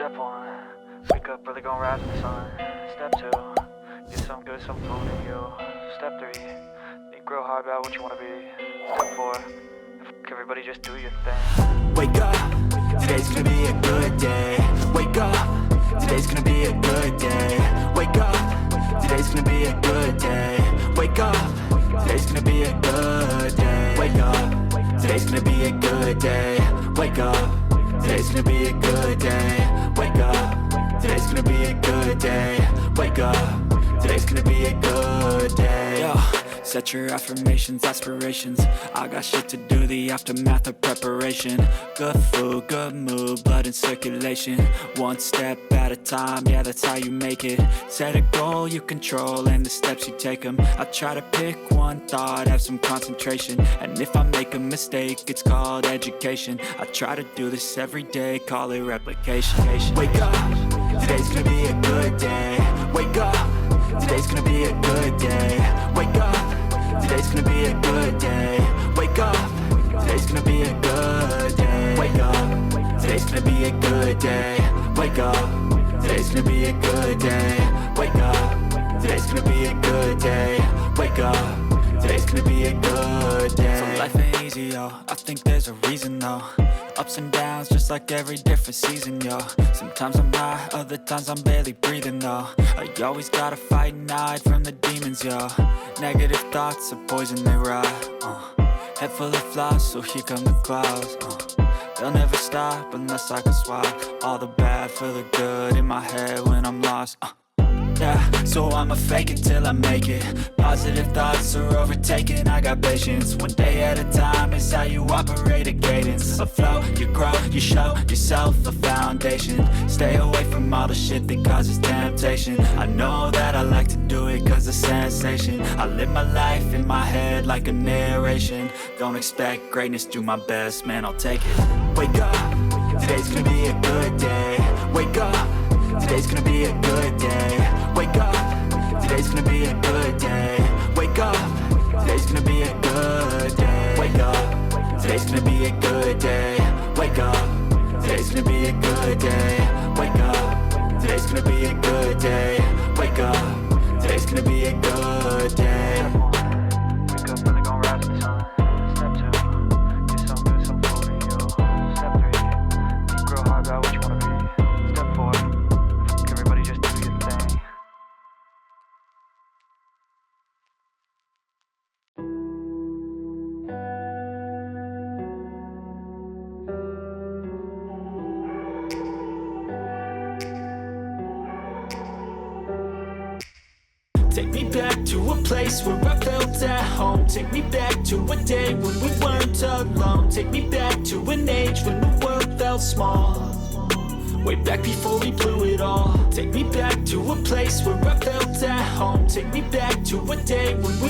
Step 1, wake up, really gon' rise in the sun. Step 2, get some good, some food in you. Step 3, think real hard about what you wanna be. Step 4, everybody just do your thing. Wake up, today's gonna be a good day. Wake up, today's gonna be a good day. Wake up, today's gonna be a good day. Wake up, today's gonna be a good day. Wake up, today's gonna be a good day. Wake up, today's gonna be a good day. Wake up, today's gonna be a good day. Wake up, today's gonna be a good day. Yo, set your affirmations, aspirations. I got shit to do, the aftermath of preparation. Good food, good mood, blood in circulation. One step at a time, yeah, that's how you make it. Set a goal you control and the steps you take them. I try to pick one thought, have some concentration. And if I make a mistake, it's called education. I try to do this every day, call it replication. Wake up, today's gonna be a good day. Wake up, today's gonna be a good day. Wake up, today's gonna be a good day. Wake up, today's gonna be a good day. Wake up, today's gonna be a good day. Wake up, today's gonna be a good day. Wake up, today's gonna be a good day. Wake up, today's gonna be a good day. So life ain't easy, yo, I think there's a reason though. Ups and downs, just like every different season, yo. Sometimes I'm high, other times I'm barely breathing, though. I always gotta fight and hide from the demons, yo. Negative thoughts are poison, they rot. Head full of flies, so here come the clouds. They'll never stop unless I can swap all the bad for the good in my head when I'm lost. Yeah, so I'ma fake it till I make it. Positive thoughts are overtaken, I got patience. One day at a time is how you operate a cadence. A flow, you grow, you show yourself a foundation. Stay away from all the shit that causes temptation. I know that I like to do it cause it's sensation. I live my life in my head like a narration. Don't expect greatness, do my best, man, I'll take it. Wake up, today's gonna be a good day. Wake up, today's gonna be a good day. Wake up, today's gonna be a good day. Wake up, today's gonna be a good day. Wake up, today's gonna be a good day. Wake up, today's gonna be a good day. Wake up, today's gonna be a good day. Wake up, today's gonna be a good day. Wake up, really gon' rise in the sun. Step 2, get some good, some food in you. Step 3, think real hard about what you wanna be. Step 4, everybody just do your thing. Take me back to a place where I felt at home. Take me back to a day when we weren't alone. Take me back to an age when the world felt small. Way back before we blew it all. Take me back to a place where I felt at home. Take me back to a day when we